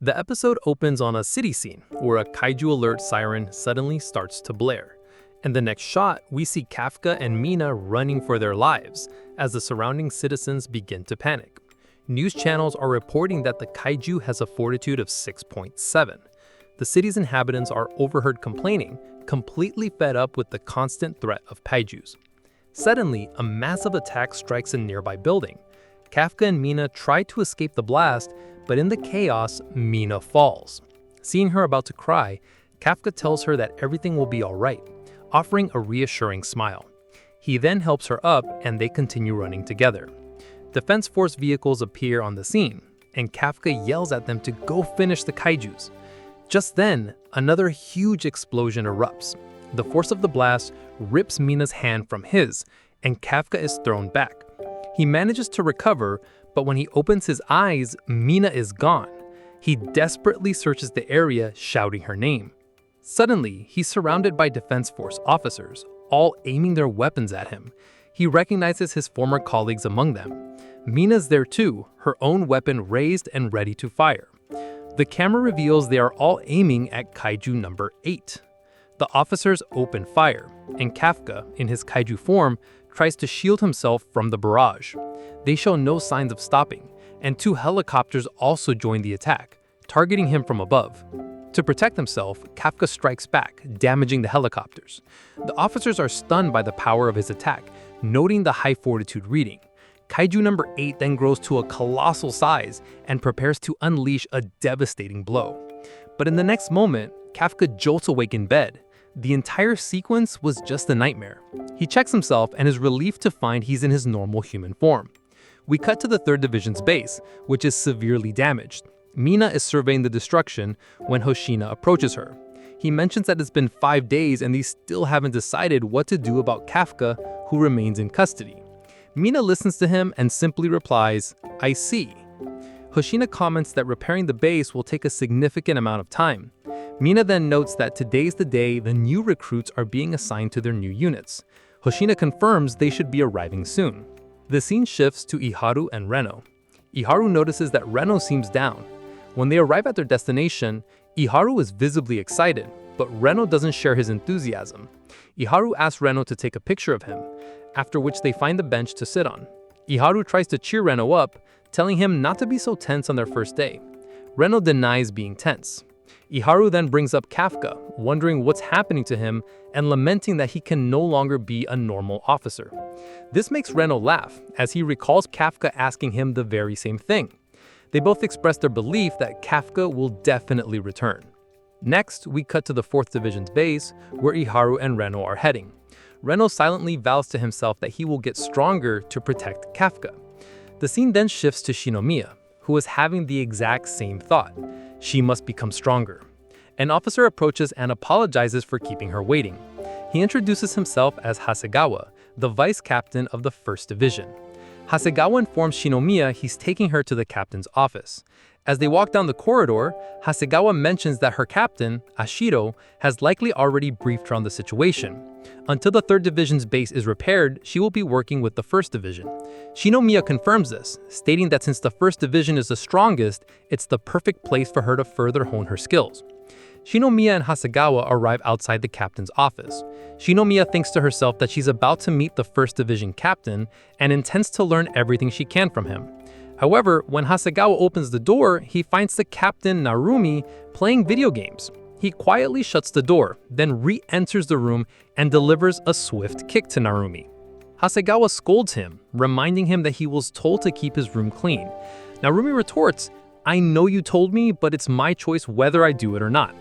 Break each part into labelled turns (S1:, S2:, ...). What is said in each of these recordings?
S1: The episode opens on a city scene where a kaiju alert siren suddenly starts to blare. In the next shot, we see Kafka and Mina running for their lives as the surrounding citizens begin to panic. News channels are reporting that the kaiju has a fortitude of 6.7. The city's inhabitants are overheard complaining, completely fed up with the constant threat of kaijus. Suddenly, a massive attack strikes a nearby building. Kafka and Mina try to escape the blast, but in the chaos, Mina falls. Seeing her about to cry, Kafka tells her that everything will be alright, offering a reassuring smile. He then helps her up and they continue running together. Defense Force vehicles appear on the scene, and Kafka yells at them to go finish the kaijus. Just then, another huge explosion erupts. The force of the blast rips Mina's hand from his, and Kafka is thrown back. He manages to recover, but when he opens his eyes, Mina is gone. He desperately searches the area, shouting her name. Suddenly, he's surrounded by Defense Force officers, all aiming their weapons at him. He recognizes his former colleagues among them. Mina's there too, her own weapon raised and ready to fire. The camera reveals they are all aiming at Kaiju number 8. The officers open fire, and Kafka, in his kaiju form, tries to shield himself from the barrage. They show no signs of stopping, and 2 helicopters also join the attack, targeting him from above. To protect himself, Kafka strikes back, damaging the helicopters. The officers are stunned by the power of his attack, noting the high fortitude reading. Kaiju number 8 then grows to a colossal size and prepares to unleash a devastating blow. But in the next moment, Kafka jolts awake in bed. The entire sequence was just a nightmare. He checks himself and is relieved to find he's in his normal human form. We cut to the 3rd Division's base, which is severely damaged. Mina is surveying the destruction when Hoshina approaches her. He mentions that it's been 5 days and they still haven't decided what to do about Kafka, who remains in custody. Mina listens to him and simply replies, "I see." Hoshina comments that repairing the base will take a significant amount of time. Mina then notes that today's the day the new recruits are being assigned to their new units. Hoshina confirms they should be arriving soon. The scene shifts to Iharu and Reno. Iharu notices that Reno seems down. When they arrive at their destination, Iharu is visibly excited, but Reno doesn't share his enthusiasm. Iharu asks Reno to take a picture of him, after which they find a bench to sit on. Iharu tries to cheer Reno up, telling him not to be so tense on their first day. Reno denies being tense. Iharu then brings up Kafka, wondering what's happening to him and lamenting that he can no longer be a normal officer. This makes Reno laugh, as he recalls Kafka asking him the very same thing. They both express their belief that Kafka will definitely return. Next, we cut to the 4th Division's base, where Iharu and Reno are heading. Reno silently vows to himself that he will get stronger to protect Kafka. The scene then shifts to Shinomiya, who is having the exact same thought. She must become stronger. An officer approaches and apologizes for keeping her waiting. He introduces himself as Hasegawa, the vice captain of the 1st Division. Hasegawa informs Shinomiya he's taking her to the captain's office. As they walk down the corridor, Hasegawa mentions that her captain, Ashiro, has likely already briefed her on the situation. Until the 3rd Division's base is repaired, she will be working with the 1st Division. Shinomiya confirms this, stating that since the 1st Division is the strongest, it's the perfect place for her to further hone her skills. Shinomiya and Hasegawa arrive outside the captain's office. Shinomiya thinks to herself that she's about to meet the 1st Division captain and intends to learn everything she can from him. However, when Hasegawa opens the door, he finds the captain, Narumi, playing video games. He quietly shuts the door, then re-enters the room and delivers a swift kick to Narumi. Hasegawa scolds him, reminding him that he was told to keep his room clean. Narumi retorts, "I know you told me, but it's my choice whether I do it or not."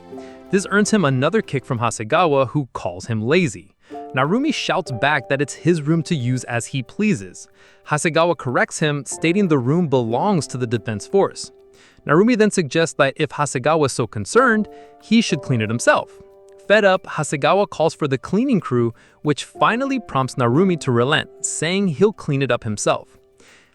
S1: This earns him another kick from Hasegawa, who calls him lazy. Narumi shouts back that it's his room to use as he pleases. Hasegawa corrects him, stating the room belongs to the Defense Force. Narumi then suggests that if Hasegawa is so concerned, he should clean it himself. Fed up, Hasegawa calls for the cleaning crew, which finally prompts Narumi to relent, saying he'll clean it up himself.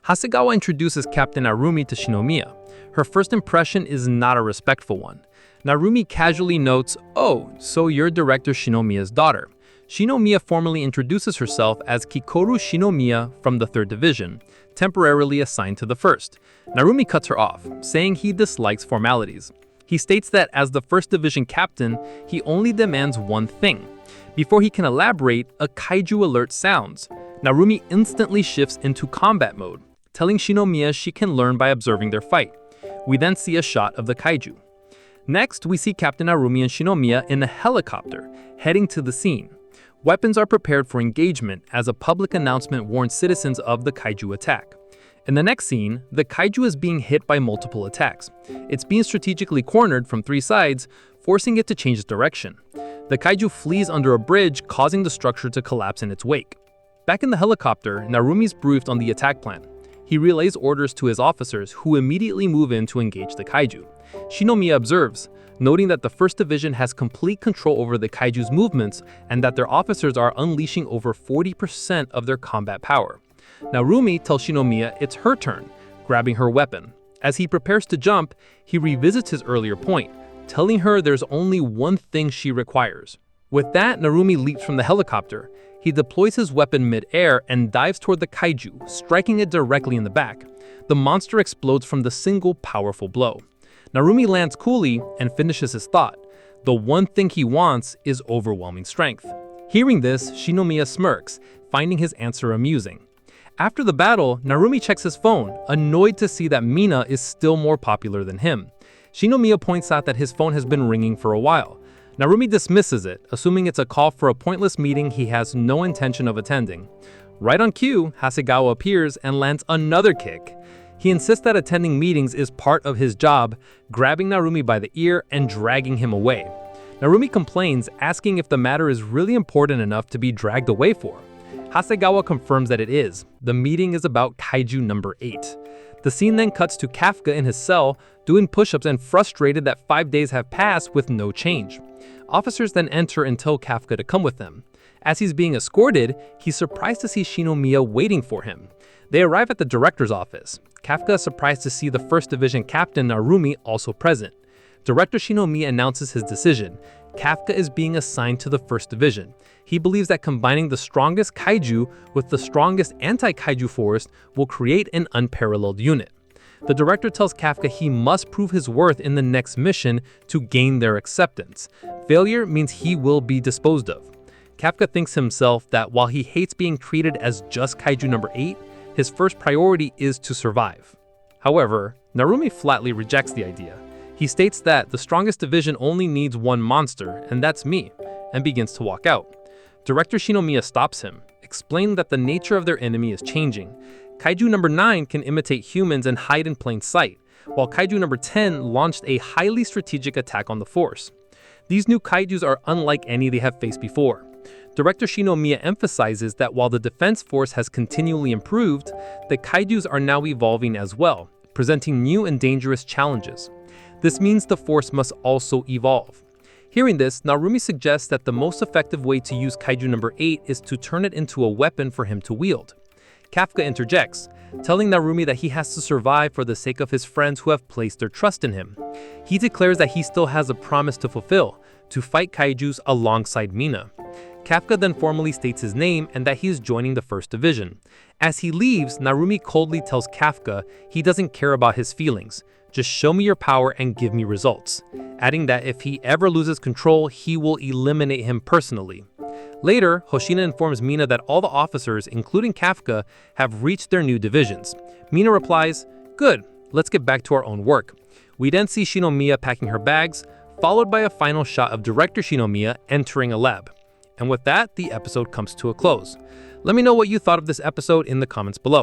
S1: Hasegawa introduces Captain Narumi to Shinomiya. Her first impression is not a respectful one. Narumi casually notes, "Oh, so you're Director Shinomiya's daughter." Shinomiya formally introduces herself as Kikoru Shinomiya from the 3rd Division, temporarily assigned to the 1st. Narumi cuts her off, saying he dislikes formalities. He states that as the 1st Division captain, he only demands one thing. Before he can elaborate, a kaiju alert sounds. Narumi instantly shifts into combat mode, telling Shinomiya she can learn by observing their fight. We then see a shot of the kaiju. Next, we see Captain Narumi and Shinomiya in a helicopter, heading to the scene. Weapons are prepared for engagement as a public announcement warns citizens of the kaiju attack. In the next scene, the kaiju is being hit by multiple attacks. It's being strategically cornered from 3 sides, forcing it to change its direction. The kaiju flees under a bridge, causing the structure to collapse in its wake. Back in the helicopter, Narumi's briefed on the attack plan. He relays orders to his officers, who immediately move in to engage the kaiju. Shinomiya observes, noting that the 1st Division has complete control over the kaiju's movements and that their officers are unleashing over 40% of their combat power. Narumi tells Shinomiya it's her turn, grabbing her weapon. As he prepares to jump, he revisits his earlier point, telling her there's only one thing she requires. With that, Narumi leaps from the helicopter. He deploys his weapon mid-air and dives toward the kaiju, striking it directly in the back. The monster explodes from the single powerful blow. Narumi lands coolly and finishes his thought. The one thing he wants is overwhelming strength. Hearing this, Shinomiya smirks, finding his answer amusing. After the battle, Narumi checks his phone, annoyed to see that Mina is still more popular than him. Shinomiya points out that his phone has been ringing for a while. Narumi dismisses it, assuming it's a call for a pointless meeting he has no intention of attending. Right on cue, Hasegawa appears and lands another kick. He insists that attending meetings is part of his job, grabbing Narumi by the ear and dragging him away. Narumi complains, asking if the matter is really important enough to be dragged away for. Hasegawa confirms that it is. The meeting is about Kaiju number 8. The scene then cuts to Kafka in his cell, doing push-ups and frustrated that 5 days have passed with no change. Officers then enter and tell Kafka to come with them. As he's being escorted, he's surprised to see Shinomiya waiting for him. They arrive at the director's office. Kafka is surprised to see the 1st Division Captain Narumi also present. Director Shinomiya announces his decision. Kafka is being assigned to the 1st Division. He believes that combining the strongest kaiju with the strongest anti-kaiju force will create an unparalleled unit. The director tells Kafka he must prove his worth in the next mission to gain their acceptance. Failure means he will be disposed of. Kafka thinks himself that while he hates being treated as just Kaiju number 8, his first priority is to survive. However, Narumi flatly rejects the idea. He states that the strongest division only needs one monster, and that's me, and begins to walk out. Director Shinomiya stops him, explaining that the nature of their enemy is changing. Kaiju number 9 can imitate humans and hide in plain sight, while Kaiju number 10 launched a highly strategic attack on the force. These new kaijus are unlike any they have faced before. Director Shinomiya emphasizes that while the defense force has continually improved, the kaijus are now evolving as well, presenting new and dangerous challenges. This means the force must also evolve. Hearing this, Narumi suggests that the most effective way to use Kaiju number 8 is to turn it into a weapon for him to wield. Kafka interjects, telling Narumi that he has to survive for the sake of his friends who have placed their trust in him. He declares that he still has a promise to fulfill, to fight kaijus alongside Mina. Kafka then formally states his name and that he is joining the 1st Division. As he leaves, Narumi coldly tells Kafka he doesn't care about his feelings. Just show me your power and give me results, adding that if he ever loses control, he will eliminate him personally. Later, Hoshina informs Mina that all the officers, including Kafka, have reached their new divisions. Mina replies, "Good, let's get back to our own work." We then see Shinomiya packing her bags, followed by a final shot of Director Shinomiya entering a lab. And with that, the episode comes to a close. Let me know what you thought of this episode in the comments below.